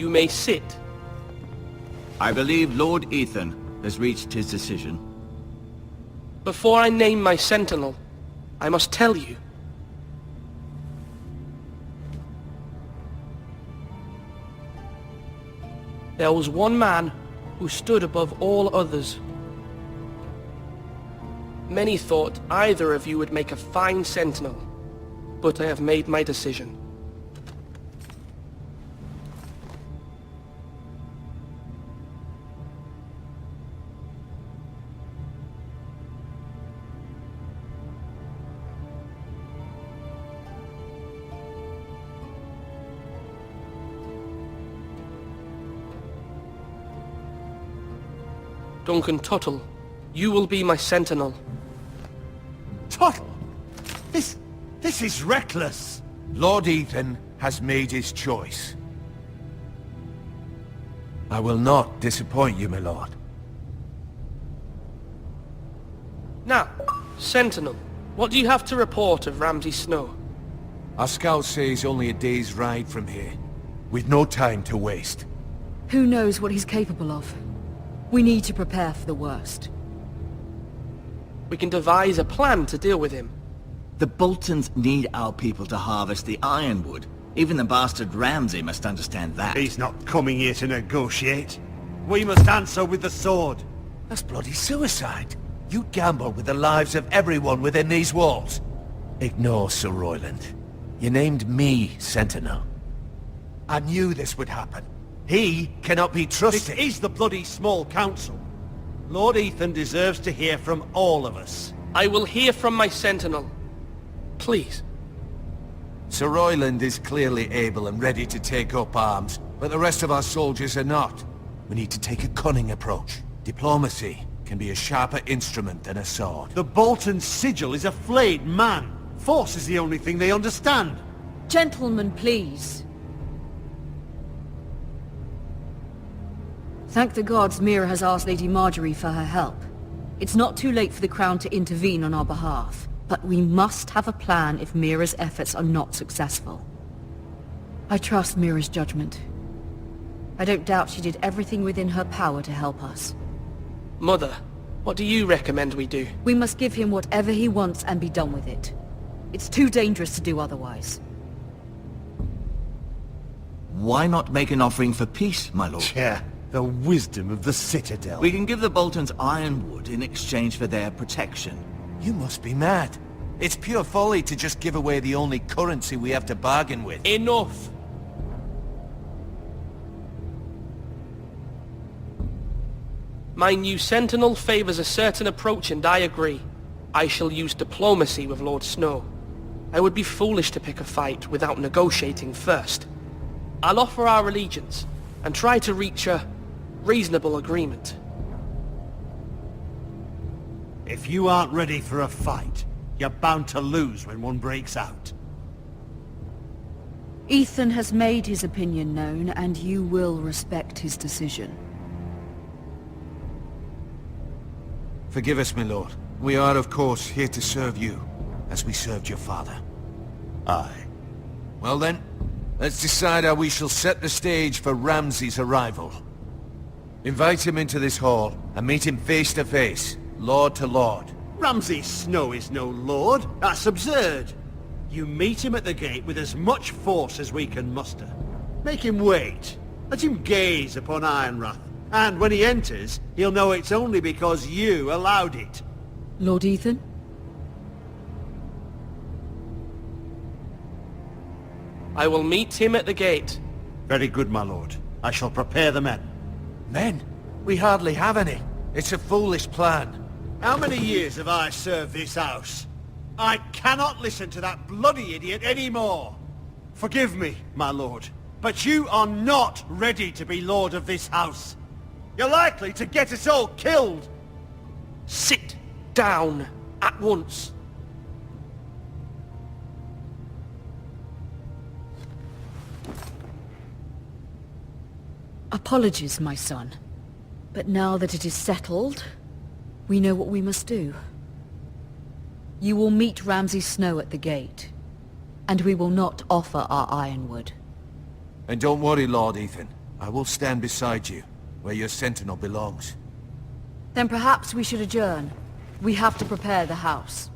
You may sit. I believe Lord Ethan has reached his decision. Before I name my sentinel, I must tell you. There was one man who stood above all others. Many thought either of you would make a fine sentinel, but I have made my decision. Duncan Tuttle, you will be my sentinel. Tuttle! This is reckless! Lord Ethan has made his choice. I will not disappoint you, my lord. Now, sentinel, what do you have to report of Ramsay Snow? Our scouts say he's only a day's ride from here, with no time to waste. Who knows what he's capable of? We need to prepare for the worst. We can devise a plan to deal with him. The Boltons need our people to harvest the ironwood. Even the bastard Ramsay must understand that. He's not coming here to negotiate. We must answer with the sword. That's bloody suicide. You gamble with the lives of everyone within these walls. Ignore Sir Royland. You named me Sentinel. I knew this would happen. He cannot be trusted. This is the bloody small council. Lord Ethan deserves to hear from all of us. I will hear from my sentinel. Please. Sir Royland is clearly able and ready to take up arms, but the rest of our soldiers are not. We need to take a cunning approach. Diplomacy can be a sharper instrument than a sword. The Bolton sigil is a flayed man. Force is the only thing they understand. Gentlemen, please. Thank the gods Mira has asked Lady Marjorie for her help. It's not too late for the Crown to intervene on our behalf, but we must have a plan if Mira's efforts are not successful. I trust Mira's judgment. I don't doubt she did everything within her power to help us. Mother, what do you recommend we do? We must give him whatever he wants and be done with it. It's too dangerous to do otherwise. Why not make an offering for peace, my lord? Yeah, the wisdom of the Citadel. We can give the Boltons ironwood in exchange for their protection. You must be mad. It's pure folly to just give away the only currency we have to bargain with. Enough! My new sentinel favors a certain approach and I agree. I shall use diplomacy with Lord Snow. I would be foolish to pick a fight without negotiating first. I'll offer our allegiance and try to reach a reasonable agreement. If you aren't ready for a fight, you're bound to lose when one breaks out. Ethan has made his opinion known, and you will respect his decision. Forgive us, my lord. We are, of course, here to serve you, as we served your father. Aye. Well then, let's decide how we shall set the stage for Ramsay's arrival. Invite him into this hall, and meet him face to face, lord to lord. Ramsay Snow is no lord. That's absurd. You meet him at the gate with as much force as we can muster. Make him wait. Let him gaze upon Ironrath. And when he enters, he'll know it's only because you allowed it. Lord Ethan? I will meet him at the gate. Very good, my lord. I shall prepare the men. Men? We hardly have any. It's a foolish plan. How many years have I served this house? I cannot listen to that bloody idiot anymore. Forgive me, my lord, but you are not ready to be lord of this house. You're likely to get us all killed. Sit down at once. Apologies, my son. But now that it is settled, we know what we must do. You will meet Ramsay Snow at the gate, and we will not offer our ironwood. And don't worry, Lord Ethan. I will stand beside you, where your sentinel belongs. Then perhaps we should adjourn. We have to prepare the house.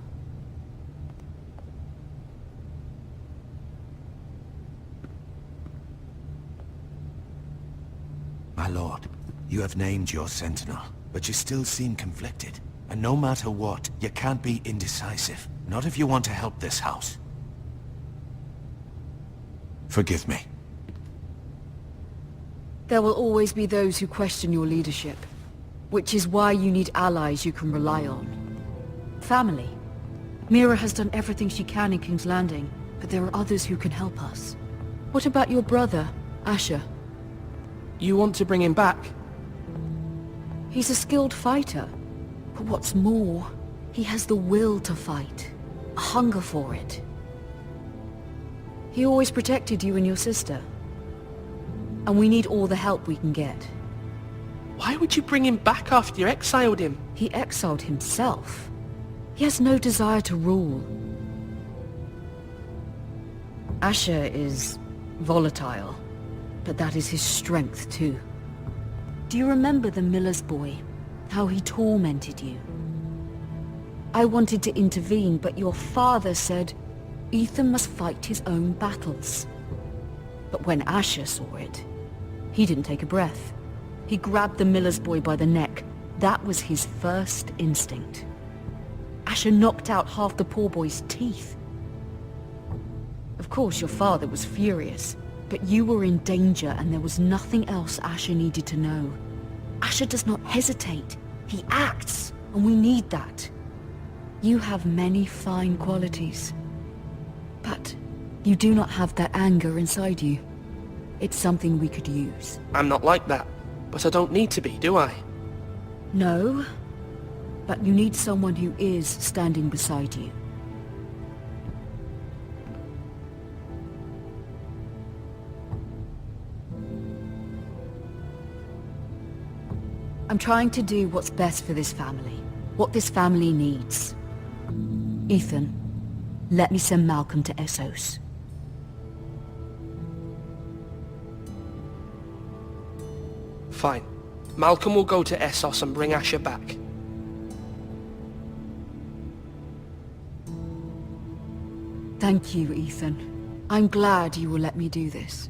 My lord, you have named your sentinel, but you still seem conflicted. And no matter what, you can't be indecisive. Not if you want to help this house. Forgive me. There will always be those who question your leadership, which is why you need allies you can rely on. Family. Mira has done everything she can in King's Landing, but there are others who can help us. What about your brother, Asher? You want to bring him back? He's a skilled fighter, but what's more, he has the will to fight, a hunger for it. He always protected you and your sister, and we need all the help we can get. Why would you bring him back after you exiled him? He exiled himself. He has no desire to rule. Asher is volatile, but that is his strength too. Do you remember the miller's boy? How he tormented you? I wanted to intervene, but your father said Ethan must fight his own battles. But when Asher saw it, he didn't take a breath. He grabbed the miller's boy by the neck. That was his first instinct. Asher knocked out half the poor boy's teeth. Of course, your father was furious, but you were in danger and there was nothing else Asher needed to know. Asher does not hesitate. He acts, and we need that. You have many fine qualities, but you do not have that anger inside you. It's something we could use. I'm not like that, but I don't need to be, do I? No, but you need someone who is standing beside you. I'm trying to do what's best for this family, what this family needs. Ethan, let me send Malcolm to Essos. Fine. Malcolm will go to Essos and bring Asher back. Thank you, Ethan. I'm glad you will let me do this.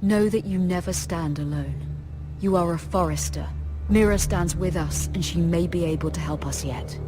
Know that you never stand alone. You are a Forester. Mira stands with us, and she may be able to help us yet.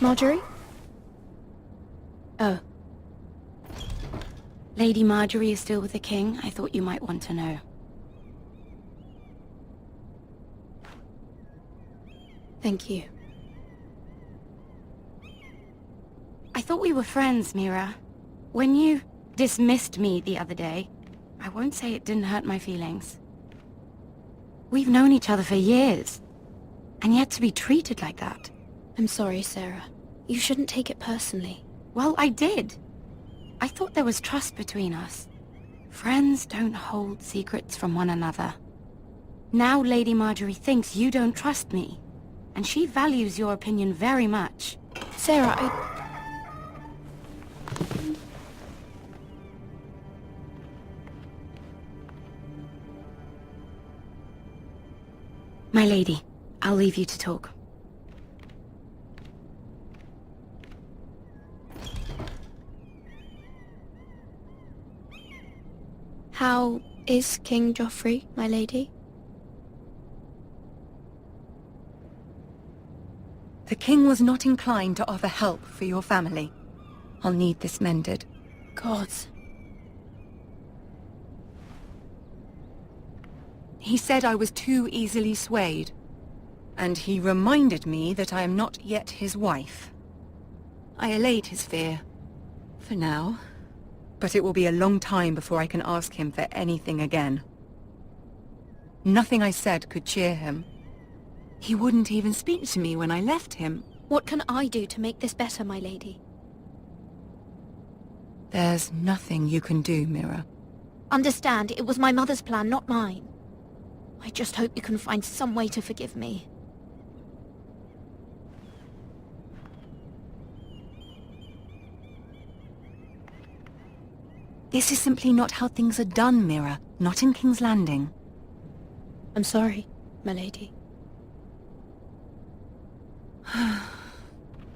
Marjorie? Oh. Lady Marjorie is still with the king. I thought you might want to know. Thank you. I thought we were friends, Mira. When you dismissed me the other day, I won't say it didn't hurt my feelings. We've known each other for years, and yet to be treated like that. I'm sorry, Sarah. You shouldn't take it personally. Well, I did. I thought there was trust between us. Friends don't hold secrets from one another. Now Lady Marjorie thinks you don't trust me, and she values your opinion very much. Sarah, My lady, I'll leave you to talk. How is King Joffrey, my lady? The king was not inclined to offer help for your family. I'll need this mended. Gods. He said I was too easily swayed. And he reminded me that I am not yet his wife. I allayed his fear. For now. But it will be a long time before I can ask him for anything again. Nothing I said could cheer him. He wouldn't even speak to me when I left him. What can I do to make this better, my lady? There's nothing you can do, Mira. Understand, it was my mother's plan, not mine. I just hope you can find some way to forgive me. This is simply not how things are done, Mira. Not in King's Landing. I'm sorry, my lady.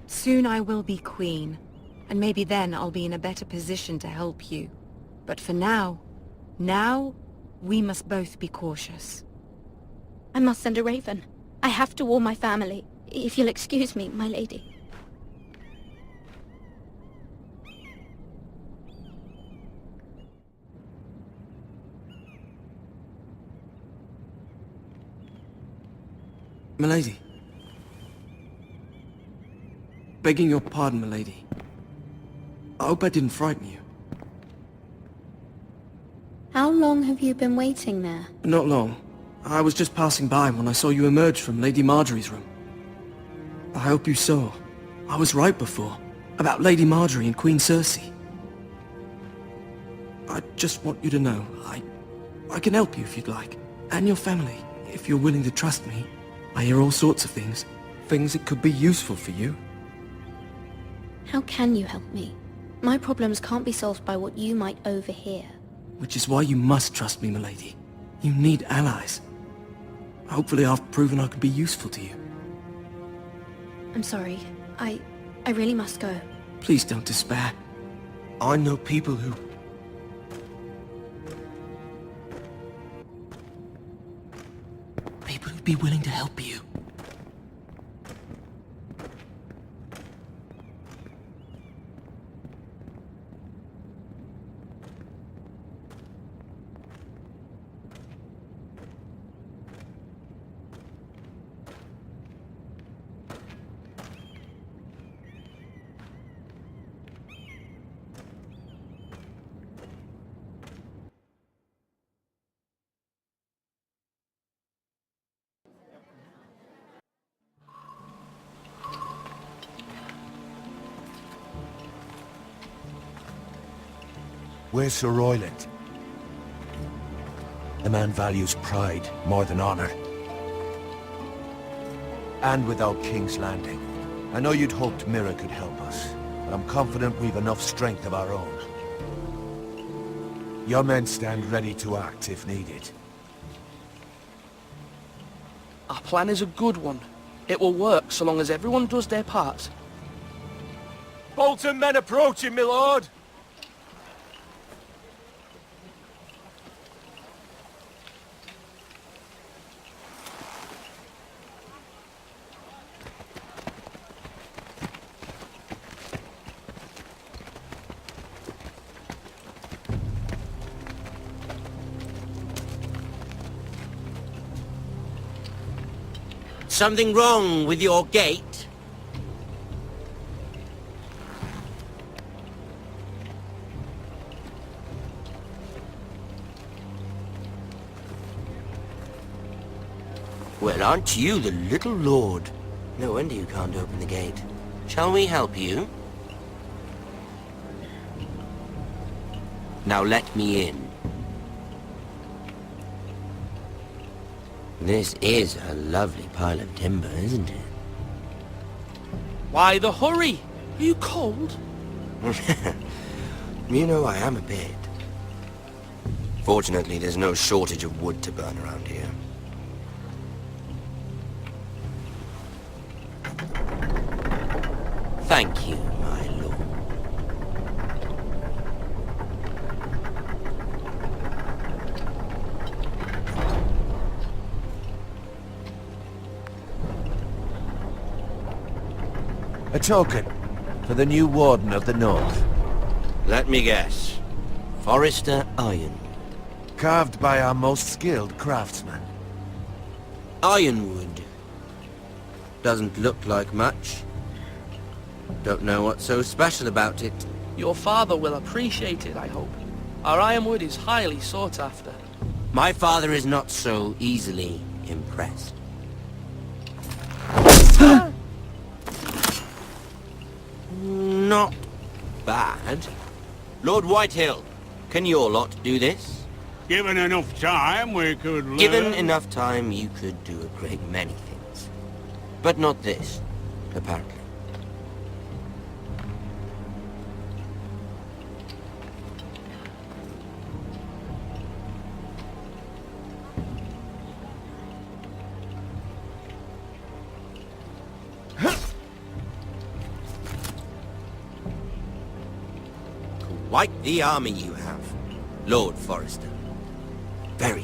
Soon I will be queen, and maybe then I'll be in a better position to help you. But for now, we must both be cautious. I must send a raven. I have to warn my family. If you'll excuse me, my lady. Milady. Begging your pardon, milady. I hope I didn't frighten you. How long have you been waiting there? Not long. I was just passing by when I saw you emerge from Lady Marjorie's room. I hope you saw. I was right before. About Lady Marjorie and Queen Cersei. I just want you to know, I can help you if you'd like. And your family, if you're willing to trust me. I hear all sorts of things. Things that could be useful for you. How can you help me? My problems can't be solved by what you might overhear. Which is why you must trust me, milady. You need allies. Hopefully I've proven I can be useful to you. I'm sorry. I really must go. Please don't despair. I know people who... People who'd be willing to help you. Where's Sir Royland? The man values pride more than honor. And without King's Landing. I know you'd hoped Mira could help us, but I'm confident we've enough strength of our own. Your men stand ready to act if needed. Our plan is a good one. It will work so long as everyone does their part. Bolton men approaching, my lord! Something wrong with your gate? Well, aren't you the little lord? No wonder you can't open the gate. Shall we help you? Now let me in. This is a lovely pile of timber, isn't it? Why the hurry? Are you cold? You know I am a bit. Fortunately, there's no shortage of wood to burn around here. Thank you, my lord. A token for the new Warden of the North. Let me guess. Forrester Iron. Carved by our most skilled craftsman. Ironwood. Doesn't look like much. Don't know what's so special about it. Your father will appreciate it, I hope. Our ironwood is highly sought after. My father is not so easily impressed. Not bad. Lord Whitehill, can your lot do this? Given enough time, we could learn. Given enough time, you could do a great many things. But not this, apparently. Quite the army you have, Lord Forrester. Very